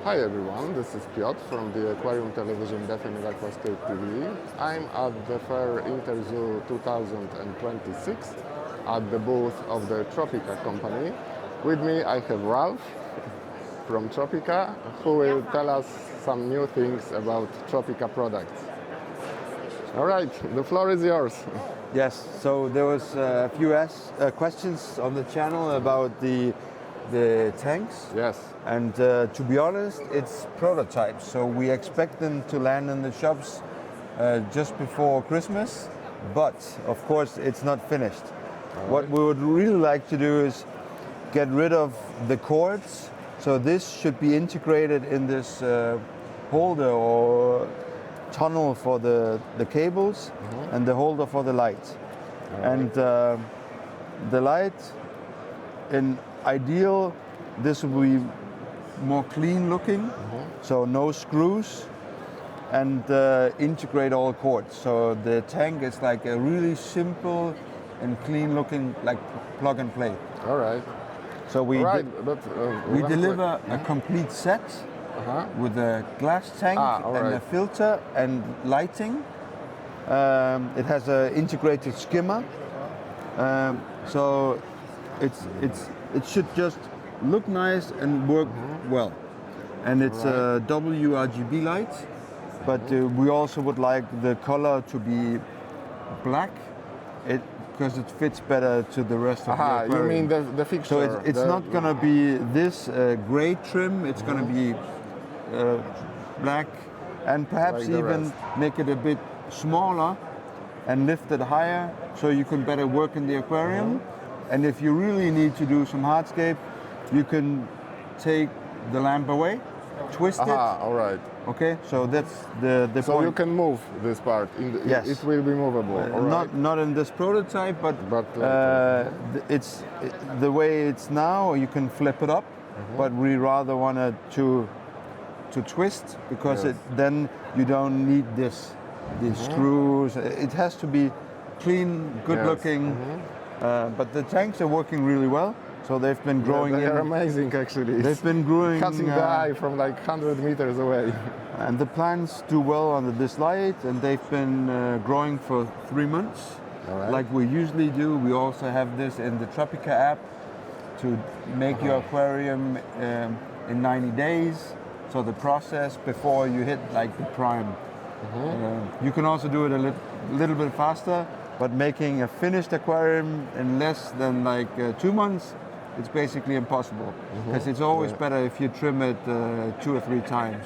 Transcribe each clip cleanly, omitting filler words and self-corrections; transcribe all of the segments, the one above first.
Hi everyone, this is Piotr from the Aquarium television definite Aquascape TV. I'm at the fair Interzoo 2026 at the booth of the Tropica company. With me I have Ralf from Tropica, who will tell us some new things about Tropica products. All right, the floor is yours. Yes, so there was a few questions on the channel about the tanks. Yes. And to be honest, it's prototypes, so we expect them to land in the shops just before Christmas, but of course it's not finished. What we would really like to do is get rid of the cords, so this should be integrated in this holder or tunnel for the cables and the holder for the light. And the light, in ideal, this will be more clean looking, so no screws, and integrate all cords. So the tank is like a really simple and clean looking, like plug and play. All right. So we we deliver a complete set with a glass tank and a filter and lighting. It has an integrated skimmer, so it should just look nice and work well. And it's a WRGB light, but we also would like the color to be black, because it fits better to the rest of the aquarium. You mean the fixture? So it's not going to be this gray trim, it's going to be black, and perhaps like even make it a bit smaller and lift it higher so you can better work in the aquarium. And if you really need to do some hardscape, you can take the lamp away, twist it. All right. Okay, so that's the So point. you can move this part. Yes. It will be movable. Not in this prototype, but it's the way it's now. You can flip it up, but we rather wanted to twist, because then you don't need these screws. It has to be clean, good looking. But the tanks are working really well. So they've been growing. They are amazing, actually. They've been growing, catching the eye from like 100 meters away. And the plants do well under this light, and they've been growing for 3 months, like we usually do. We also have this in the Tropica app to make your aquarium in 90 days. So the process before you hit like the prime. You can also do it a little bit faster, but making a finished aquarium in less than like 2 months, it's basically impossible, because it's always better if you trim it 2 or 3 times.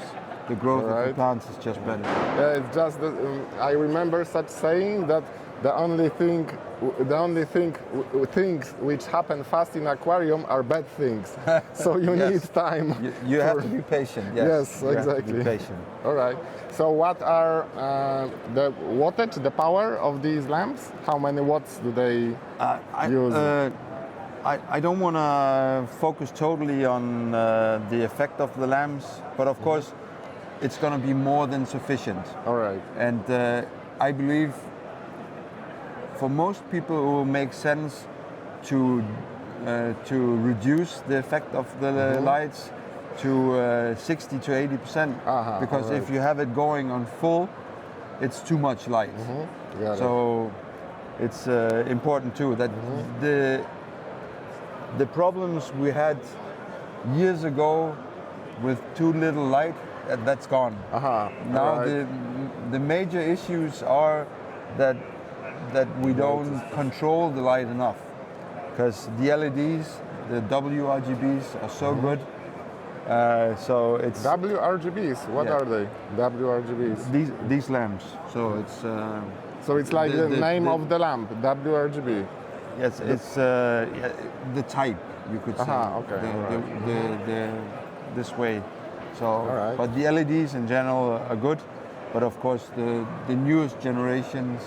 The growth of the plants is just better. Yeah, it's just that, I remember such saying that the only things which happen fast in aquarium are bad things. So you need time. You have to be patient. Yes, yes, exactly. Have to be patient. All right. So what are the wattage, the power of these lamps? How many watts do they use? I don't want to focus totally on the effect of the lamps, but of course it's going to be more than sufficient. All right. And I believe for most people it will make sense to reduce the effect of the lights to 60 to 80%, because if you have it going on full, it's too much light. So it's important too that the problems we had years ago with too little light, that's gone. Now the major issues are that we don't control the light enough, because the LEDs, the WRGBs are so good. So it's WRGBs. What are they? WRGBs. These lamps. So it's so it's like the name of the lamp, WRGB. Yes, it's the type, you could say. This way. So, but the LEDs in general are good, but of course the newest generations,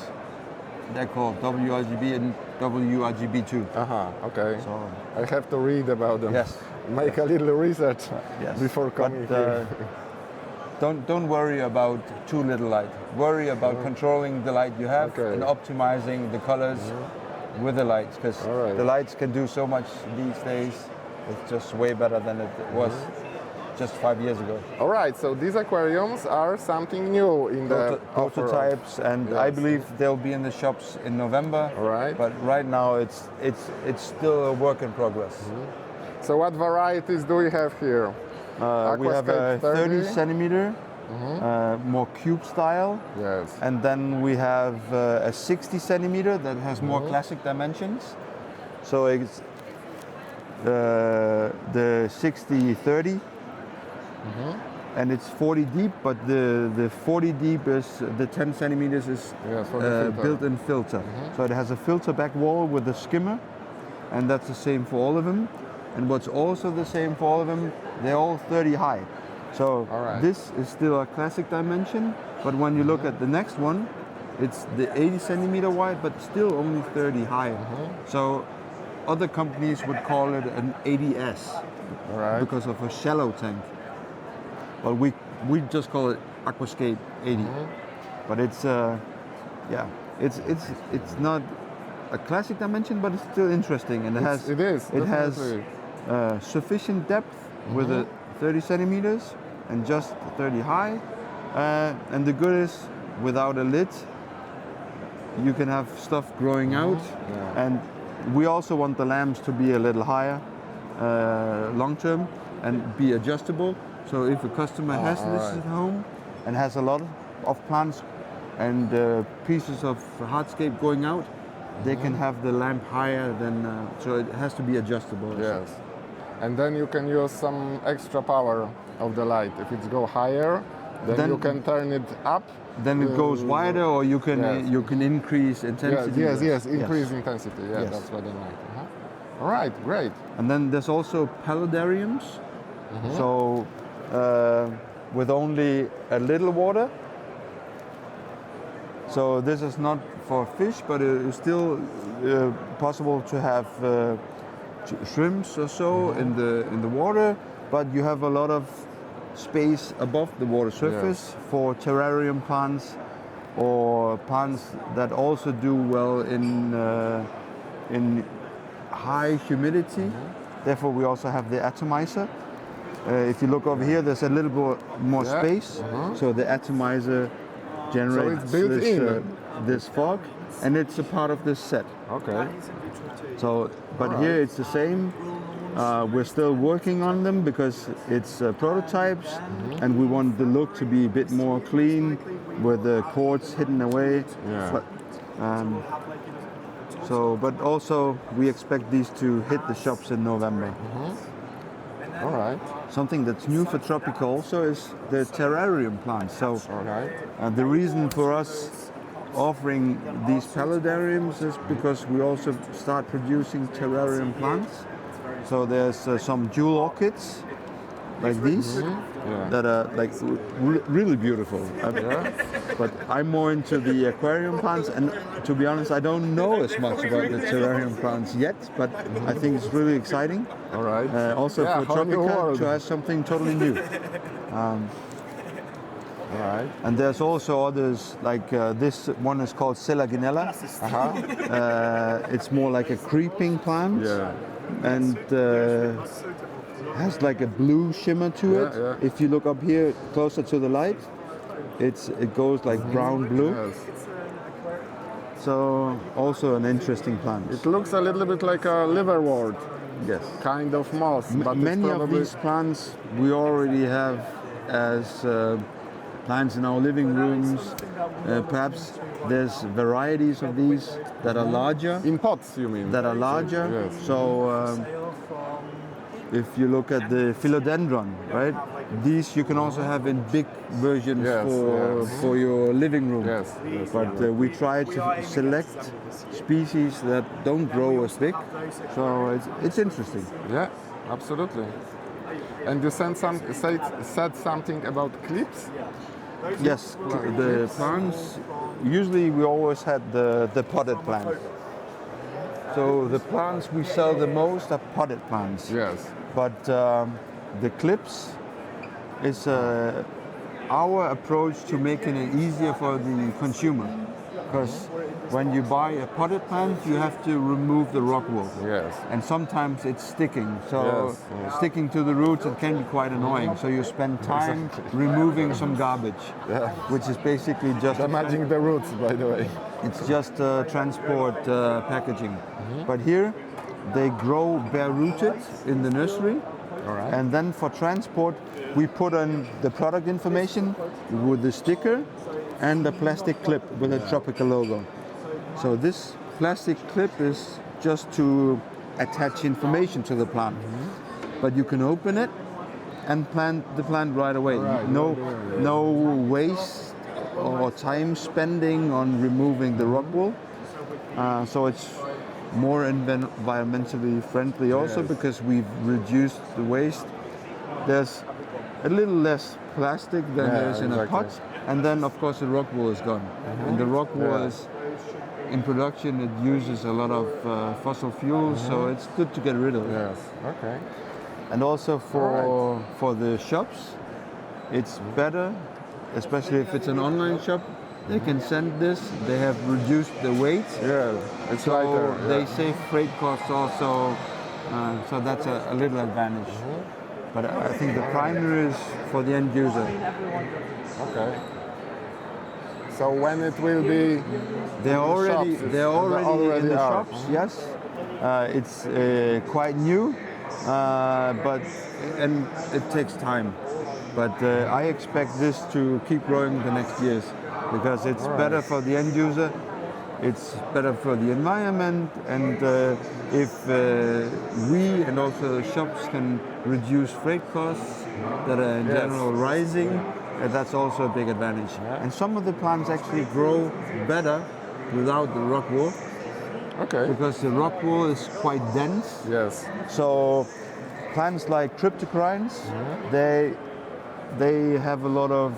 they're called WRGB and WRGB2. Okay. So I have to read about them. Yes. Make a little research before coming here. Don't worry about too little light. Worry about controlling the light you have and optimizing the colors with the lights, because the lights can do so much these days. It's just way better than it was just 5 years ago. All right, so these aquariums are something new in the offer of- Prototypes, and I believe they'll be in the shops in November. All right. But right now it's still a work in progress. So what varieties do we have here? We have a Aquascape 30 centimeter, more cube style, Yes. and then we have a 60 centimeter that has more classic dimensions. So it's the 60-30, and it's 40 deep, but the 40 deep is the 10 centimeters is Yes, for the filter. built-in filter. So it has a filter back wall with a skimmer, and that's the same for all of them. And what's also the same for all of them, they're all 30 high. So All right. this is still a classic dimension, but when you look at the next one, it's the 80 centimeter wide, but still only 30 high. So other companies would call it an 80S All right. because of a shallow tank. But we just call it Aquascape 80. But it's it's not a classic dimension, but it's still interesting, and It is. it has definitely. sufficient depth with a 30 centimeters and just 30 high. And the good is, without a lid, you can have stuff growing out. Yeah. And we also want the lamps to be a little higher long term and be adjustable. So if a customer has this alright. at home and has a lot of plants and pieces of hardscape going out, they can have the lamp higher than, so it has to be adjustable. Yes. And then you can use some extra power of the light. If it's go higher, then you can turn it up. Then it goes wider, or you can Yes. you can increase intensity. Yes, increase intensity. Yeah, Yes. that's what I like. All right, great. And then there's also paludariums. So with only a little water. So this is not for fish, but it is still possible to have shrimps or so in the water. But you have a lot of space above the water surface for terrarium plants or plants that also do well in high humidity. Therefore, we also have the atomizer. If you look over here, there's a little bit more space, so the atomizer generates it's built this fog, and it's a part of this set. Okay. So, but here it's the same. We're still working on them because it's prototypes, and we want the look to be a bit more clean with the cords hidden away. Yeah. But, but also we expect these to hit the shops in November. All right. Something that's new for Tropica also is the terrarium plants. So All right. the reason for us offering these paludariums is because we also start producing terrarium plants. So there's some jewel orchids like these that are like really beautiful. But I'm more into the aquarium plants, and to be honest, I don't know as much about the terrarium plants yet, but I think it's really exciting. All right. Also Yeah, for whole new Tropica world. to have something totally new. All right. And there's also others, like this one is called Selaginella. It's more like a creeping plant. Yeah. And has like a blue shimmer to it. Yeah. If you look up here closer to the light, it goes like brown blue. Yes. So also an interesting plant. It looks a little bit like a liverwort, Yes. kind of moss, but it's Many of probably these plants we already have as plants in our living rooms. Perhaps there's varieties of these that are larger. in pots. You mean? That are larger. Yes. So if you look at the philodendron, right? These you can also have in big versions Yes, for your living room. Yes. But we try to select species that don't grow as big. So it's interesting. Yeah, absolutely. And you said something about clips? Yes, the plants, usually we always had the potted plant. So the plants we sell the most are potted plants. Yes. But the clips is our approach to making it easier for the consumer. Because when you buy a potted plant, you have to remove the rock wool. Yes. And sometimes it's sticking. So Yes, yes. sticking to the roots, it can be quite annoying. So you spend time removing some garbage, Yeah. which is basically just Damaging the roots, by the way. it's just transport packaging. But here they grow bare rooted in the nursery. All right. And then for transport, we put on the product information with the sticker and a plastic clip with a Tropica logo. So this plastic clip is just to attach information to the plant. But you can open it and plant the plant right away. Right, No waste or time spending on removing the rock wool. So it's more environmentally friendly also, Yes. because we've reduced the waste. There's a little less plastic than there is in a exactly. pot, and then of course the rock wool is gone. And the rock wool Yeah. is, in production, it uses a lot of fossil fuels, so it's good to get rid of it. Yes. Okay. And also for the shops, it's better, especially if it's an online shop. They can send this. They have reduced the weight, Yeah. It's so lighter. they Yeah. save freight costs also. So that's a little advantage. But I think the primary is for the end user. Okay. So when it will be They're already shops, they're already in the are. shops. Yes, it's quite new, but and it takes time. But I expect this to keep growing the next years, because it's better for the end user, it's better for the environment, and if we and also shops can reduce freight costs that are in Yes. general rising, that's also a big advantage. And some of the plants actually grow better without the rock wool, Okay. because the rock wool is quite dense. Yes. So plants like cryptocurrents, they have a lot of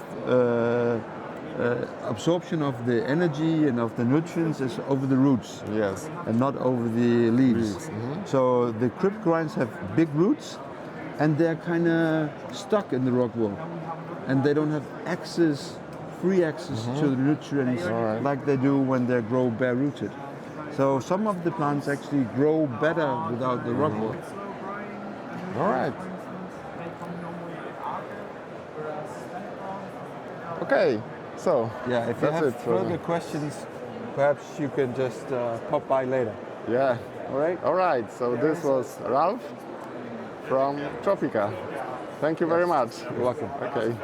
absorption of the energy and of the nutrients is over the roots Yes. and not over the leaves. Leaves, So the cryptocurents have big roots, and they're kind of stuck in the rock wool, and they don't have free access to the nutrients Alright. like they do when they grow bare rooted. So some of the plants actually grow better without the rock wool. All right. Okay. So Yeah, if you that's have it for further questions, perhaps you can just pop by later. yeah. All right? All right. So this was Ralf from Tropica. Thank you very much. You're welcome. Okay.